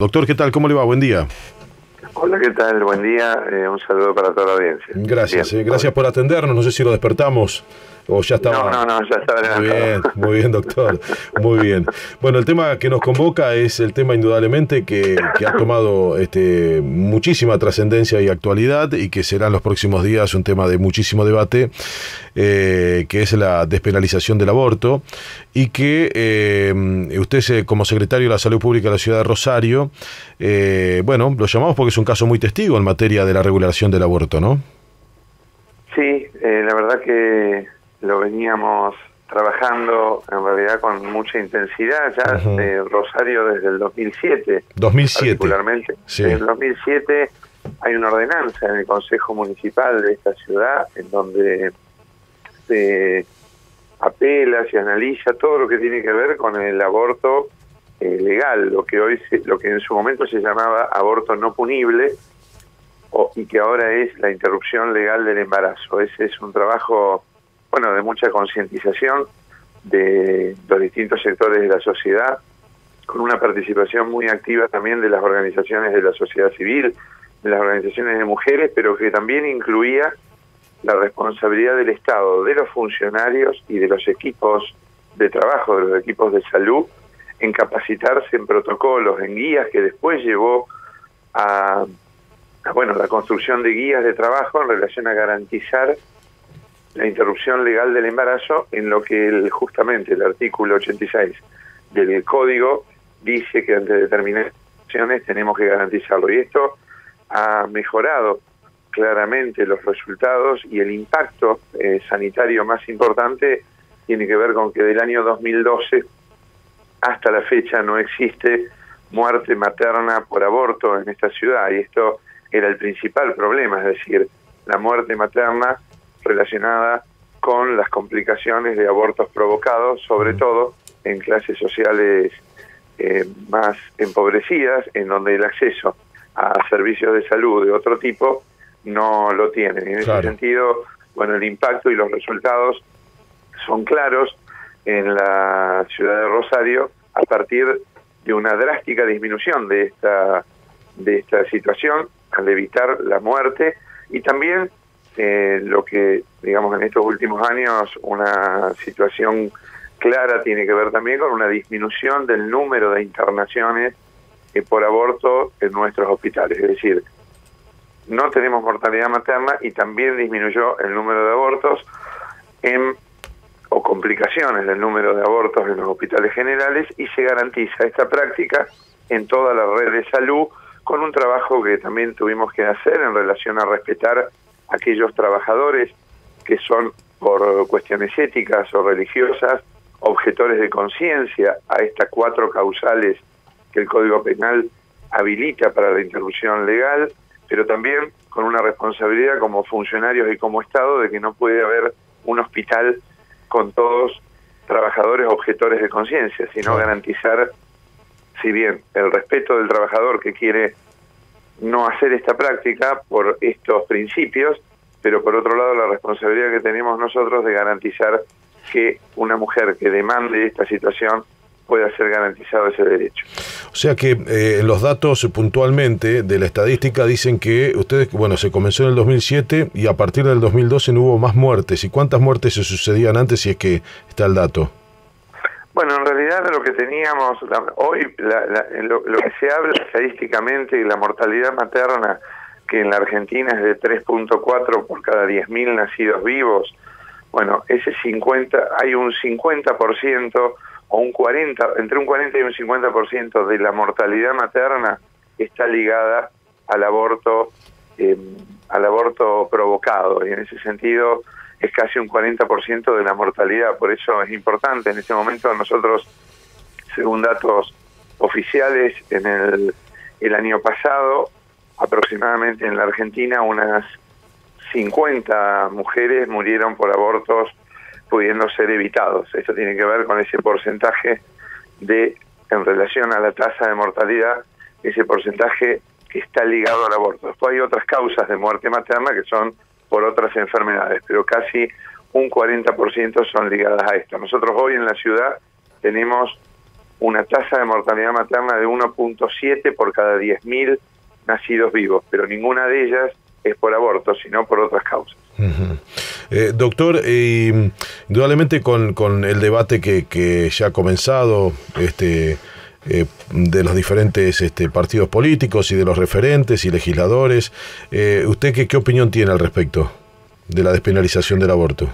Doctor, ¿qué tal? ¿Cómo le va? Buen día. Hola, ¿qué tal? Buen día. Un saludo para toda la audiencia. Gracias, gracias por atendernos. No sé si lo despertamos o ya estaba... No, ya estaba levantado. Muy bien, doctor. Muy bien. Bueno, el tema que nos convoca es el tema indudablemente que ha tomado muchísima trascendencia y actualidad y que será en los próximos días un tema de muchísimo debate, que es la despenalización del aborto y que usted como secretario de la Salud Pública de la Ciudad de Rosario, bueno, lo llamamos porque es un caso muy testigo en materia de la regulación del aborto, ¿no? Sí, la verdad que lo veníamos trabajando en realidad con mucha intensidad ya. Rosario desde el 2007. 2007. Particularmente. Sí. En el 2007 hay una ordenanza en el Consejo Municipal de esta ciudad en donde se apela, se analiza todo lo que tiene que ver con el aborto legal, lo que en su momento se llamaba aborto no punible, y que ahora es la interrupción legal del embarazo. Ese es un trabajo, bueno, de mucha concientización de los distintos sectores de la sociedad, con una participación muy activa también de las organizaciones de la sociedad civil, de las organizaciones de mujeres, pero que también incluía la responsabilidad del Estado, de los funcionarios y de los equipos de trabajo, de los equipos de salud, en capacitarse en protocolos, en guías, que después llevó a la construcción de guías de trabajo en relación a garantizar la interrupción legal del embarazo, en lo que justamente el artículo 86 del Código dice que ante determinadas situaciones tenemos que garantizarlo. Y esto ha mejorado claramente los resultados, y el impacto sanitario más importante tiene que ver con que del año 2012 hasta la fecha no existe muerte materna por aborto en esta ciudad, y esto era el principal problema, es decir, la muerte materna relacionada con las complicaciones de abortos provocados, sobre todo en clases sociales más empobrecidas, en donde el acceso a servicios de salud de otro tipo no lo tienen. En ese sentido, bueno, el impacto y los resultados son claros en la ciudad de Rosario a partir de una drástica disminución de esta situación, al evitar la muerte, y también lo que, digamos, en estos últimos años una situación clara tiene que ver también con una disminución del número de internaciones por aborto en nuestros hospitales. Es decir, no tenemos mortalidad materna y también disminuyó el número de abortos o complicaciones del número de abortos en los hospitales generales, y se garantiza esta práctica en toda la red de salud, con un trabajo que también tuvimos que hacer en relación a respetar a aquellos trabajadores que son, por cuestiones éticas o religiosas, objetores de conciencia a estas 4 causales que el Código Penal habilita para la interrupción legal, pero también con una responsabilidad como funcionarios y como Estado de que no puede haber un hospital con todos trabajadores objetores de conciencia, sino garantizar, si bien el respeto del trabajador que quiere no hacer esta práctica por estos principios, pero por otro lado la responsabilidad que tenemos nosotros de garantizar que una mujer que demande esta situación pueda ser garantizado ese derecho. O sea que los datos puntualmente de la estadística dicen que ustedes, bueno, se comenzó en el 2007 y a partir del 2012 no hubo más muertes. ¿Y cuántas muertes se sucedían antes, si es que está el dato? Bueno, en realidad lo que teníamos, hoy lo que se habla estadísticamente, la mortalidad materna, que en la Argentina es de 3.4 por cada 10.000 nacidos vivos, bueno, hay un 50% o entre un 40 y un 50% de la mortalidad materna está ligada al aborto provocado, y en ese sentido es casi un 40% de la mortalidad. Por eso es importante. En este momento nosotros, según datos oficiales, en el año pasado, aproximadamente en la Argentina, unas 50 mujeres murieron por abortos pudiendo ser evitados. Esto tiene que ver con ese porcentaje en relación a la tasa de mortalidad, ese porcentaje que está ligado al aborto. Después hay otras causas de muerte materna que son por otras enfermedades, pero casi un 40% son ligadas a esto. Nosotros hoy en la ciudad tenemos una tasa de mortalidad materna de 1.7 por cada 10.000 nacidos vivos, pero ninguna de ellas es por aborto, sino por otras causas. Doctor, indudablemente con el debate que ya ha comenzado, de los diferentes partidos políticos y de los referentes y legisladores, ¿usted qué opinión tiene al respecto de la despenalización del aborto?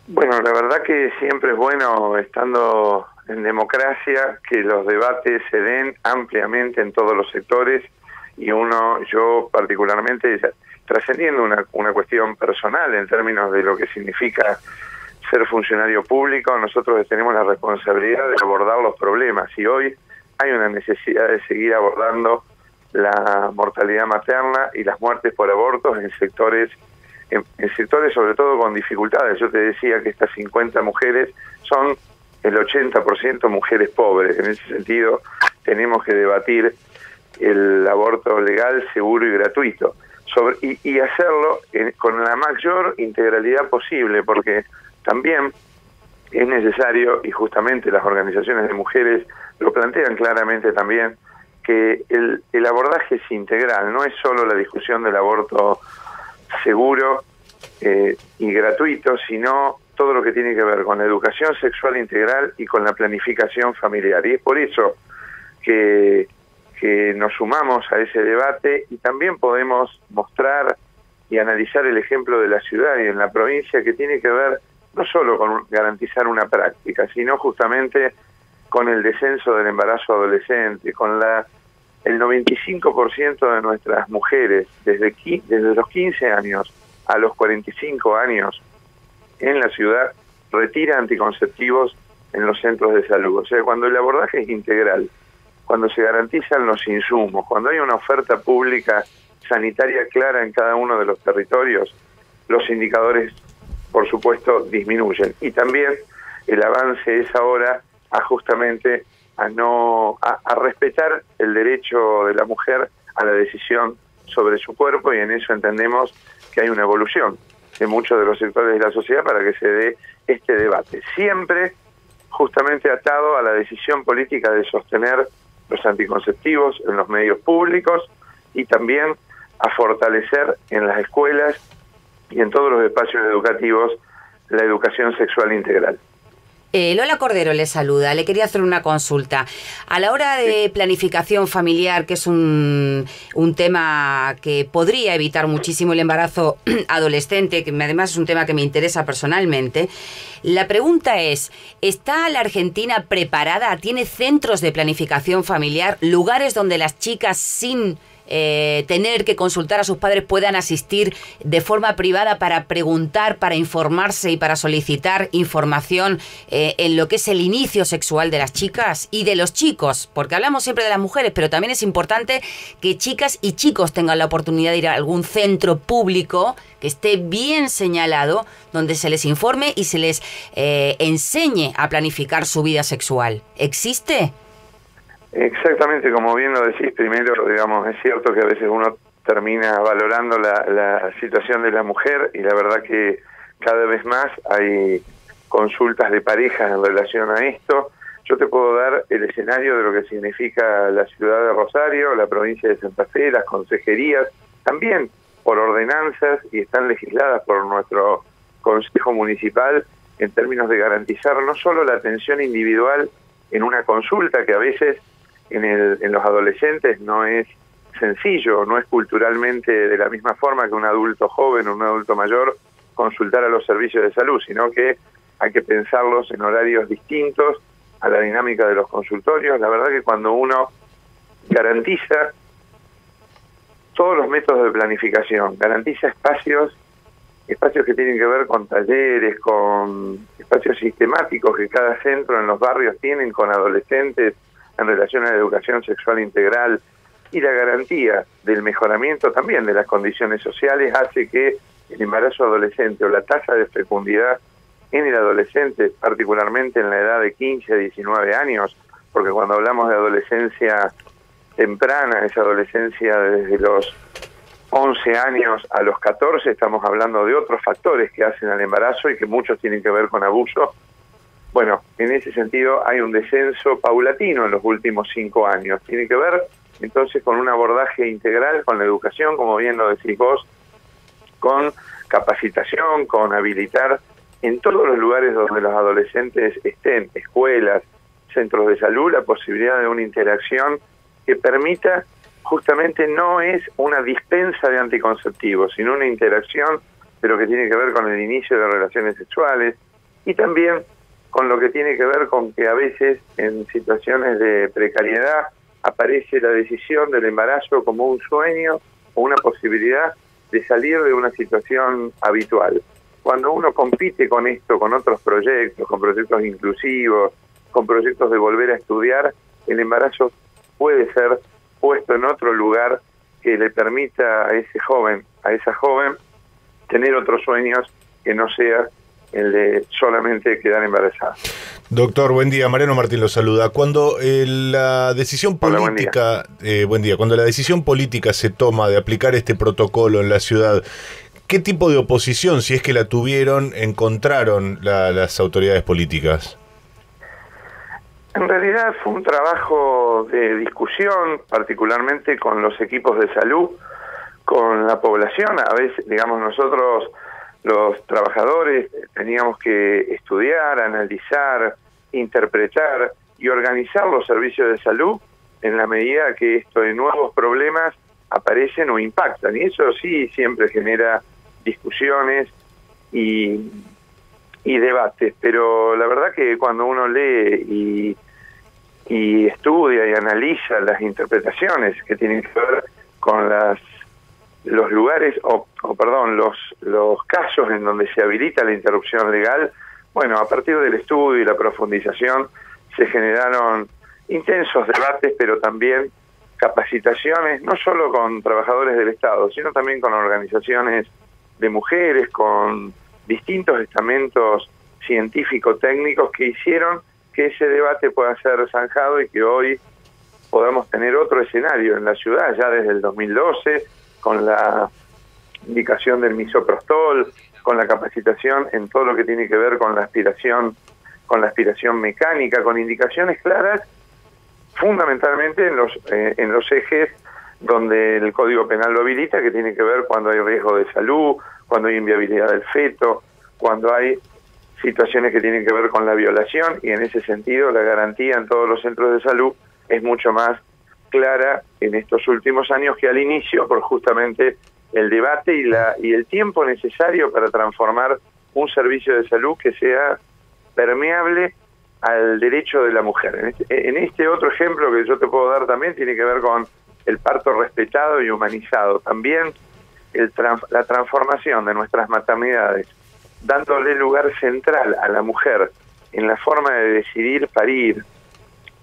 Bueno, la verdad que siempre es bueno, estando en democracia, que los debates se den ampliamente en todos los sectores, y yo particularmente, trascendiendo una cuestión personal en términos de lo que significa ser funcionario público, nosotros tenemos la responsabilidad de abordar los problemas, y hoy hay una necesidad de seguir abordando la mortalidad materna y las muertes por abortos en sectores sobre todo con dificultades. Yo te decía que estas 50 mujeres son el 80% mujeres pobres. En ese sentido, tenemos que debatir el aborto legal, seguro y gratuito, y hacerlo con la mayor integralidad posible, porque también es necesario, y justamente las organizaciones de mujeres lo plantean claramente también, que el abordaje es integral, no es solo la discusión del aborto seguro y gratuito, sino todo lo que tiene que ver con la educación sexual integral y con la planificación familiar. Y es por eso que nos sumamos a ese debate, y también podemos mostrar y analizar el ejemplo de la ciudad y en la provincia, que tiene que ver no solo con garantizar una práctica, sino justamente con el descenso del embarazo adolescente, con el 95% de nuestras mujeres desde los 15 años a los 45 años en la ciudad retira anticonceptivos en los centros de salud. O sea, cuando el abordaje es integral, cuando se garantizan los insumos, cuando hay una oferta pública sanitaria clara en cada uno de los territorios, los indicadores, por supuesto, disminuyen. Y también el avance es ahora justamente a respetar el derecho de la mujer a la decisión sobre su cuerpo, y en eso entendemos que hay una evolución en muchos de los sectores de la sociedad para que se dé este debate, siempre justamente atado a la decisión política de sostener los anticonceptivos en los medios públicos, y también a fortalecer en las escuelas y en todos los espacios educativos la educación sexual integral. Lola Cordero le saluda. Le quería hacer una consulta. A la hora de planificación familiar, que es un tema que podría evitar muchísimo el embarazo adolescente, que además es un tema que me interesa personalmente, la pregunta es, ¿está la Argentina preparada? ¿Tiene centros de planificación familiar, lugares donde las chicas sin tener que consultar a sus padres puedan asistir de forma privada para preguntar, para informarse y para solicitar información en lo que es el inicio sexual de las chicas y de los chicos? Porque hablamos siempre de las mujeres, pero también es importante que chicas y chicos tengan la oportunidad de ir a algún centro público que esté bien señalado, donde se les informe y se les enseñe a planificar su vida sexual. ¿Existe? Exactamente, como bien lo decís, primero, digamos, es cierto que a veces uno termina valorando la situación de la mujer, y la verdad que cada vez más hay consultas de parejas en relación a esto. Yo te puedo dar el escenario de lo que significa la ciudad de Rosario, la provincia de Santa Fe, las consejerías, también por ordenanzas, y están legisladas por nuestro Consejo Municipal en términos de garantizar no solo la atención individual en una consulta, que a veces en los adolescentes no es sencillo, no es culturalmente de la misma forma que un adulto joven o un adulto mayor consultar a los servicios de salud, sino que hay que pensarlos en horarios distintos a la dinámica de los consultorios. La verdad que cuando uno garantiza todos los métodos de planificación, garantiza espacios que tienen que ver con talleres, con espacios sistemáticos que cada centro en los barrios tienen con adolescentes en relación a la educación sexual integral, y la garantía del mejoramiento también de las condiciones sociales, hace que el embarazo adolescente o la tasa de fecundidad en el adolescente, particularmente en la edad de 15 a 19 años, porque cuando hablamos de adolescencia temprana, esa adolescencia desde los 11 años a los 14, estamos hablando de otros factores que hacen al embarazo y que muchos tienen que ver con abuso. Bueno, en ese sentido hay un descenso paulatino en los últimos 5 años. Tiene que ver entonces con un abordaje integral con la educación, como bien lo decís vos, con capacitación, con habilitar en todos los lugares donde los adolescentes estén, escuelas, centros de salud, la posibilidad de una interacción que permita, justamente no es una dispensa de anticonceptivos, sino una interacción de lo que tiene que ver con el inicio de relaciones sexuales y también con lo que tiene que ver con que a veces en situaciones de precariedad aparece la decisión del embarazo como un sueño o una posibilidad de salir de una situación habitual. Cuando uno compite con esto, con otros proyectos, con proyectos inclusivos, con proyectos de volver a estudiar, el embarazo puede ser puesto en otro lugar que le permita a ese joven, a esa joven, tener otros sueños que no sea el de solamente quedar embarazada. Doctor, buen día. Mariano Martín lo saluda. Cuando la decisión política, buen día. Cuando la decisión política se toma de aplicar este protocolo en la ciudad, ¿qué tipo de oposición, si es que la tuvieron, encontraron las autoridades políticas? En realidad fue un trabajo de discusión, particularmente con los equipos de salud, con la población. A veces, digamos, nosotros los trabajadores teníamos que estudiar, analizar, interpretar y organizar los servicios de salud en la medida que estos nuevos problemas aparecen o impactan. Y eso sí siempre genera discusiones y debates. Pero la verdad que cuando uno lee y estudia y analiza las interpretaciones que tienen que ver con los lugares, los casos en donde se habilita la interrupción legal, bueno, a partir del estudio y la profundización se generaron intensos debates, pero también capacitaciones, no solo con trabajadores del Estado, sino también con organizaciones de mujeres, con distintos estamentos científico-técnicos que hicieron que ese debate pueda ser zanjado y que hoy podamos tener otro escenario en la ciudad, ya desde el 2012, con la indicación del misoprostol, con la capacitación en todo lo que tiene que ver con la aspiración mecánica, con indicaciones claras, fundamentalmente en los ejes donde el Código Penal lo habilita, que tiene que ver cuando hay riesgo de salud, cuando hay inviabilidad del feto, cuando hay situaciones que tienen que ver con la violación, y en ese sentido la garantía en todos los centros de salud es mucho más clara en estos últimos años que al inicio, por justamente el debate y el tiempo necesario para transformar un servicio de salud que sea permeable al derecho de la mujer. En este otro ejemplo que yo te puedo dar también tiene que ver con el parto respetado y humanizado. También la transformación de nuestras maternidades, dándole lugar central a la mujer en la forma de decidir parir,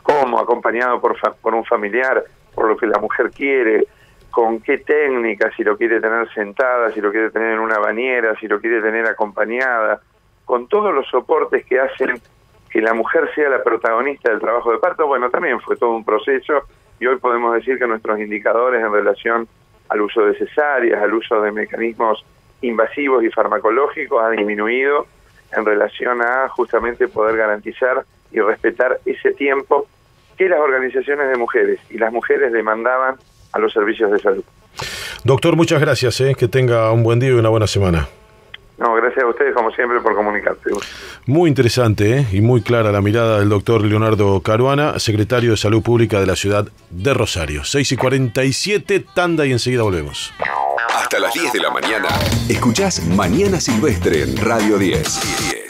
cómo, acompañado por un familiar, por lo que la mujer quiere, con qué técnica, si lo quiere tener sentada, si lo quiere tener en una bañera, si lo quiere tener acompañada, con todos los soportes que hacen que la mujer sea la protagonista del trabajo de parto. Bueno, también fue todo un proceso y hoy podemos decir que nuestros indicadores en relación al uso de cesáreas, al uso de mecanismos invasivos y farmacológicos ha disminuido en relación a justamente poder garantizar y respetar ese tiempo que las organizaciones de mujeres y las mujeres demandaban a los servicios de salud. Doctor, muchas gracias, que tenga un buen día y una buena semana. No, gracias a ustedes como siempre por comunicarse. Muy interesante y muy clara la mirada del doctor Leonardo Caruana, secretario de Salud Pública de la ciudad de Rosario. 6:47, tanda y enseguida volvemos. Hasta las 10 de la mañana. Escuchás Mañana Silvestre en Radio 10.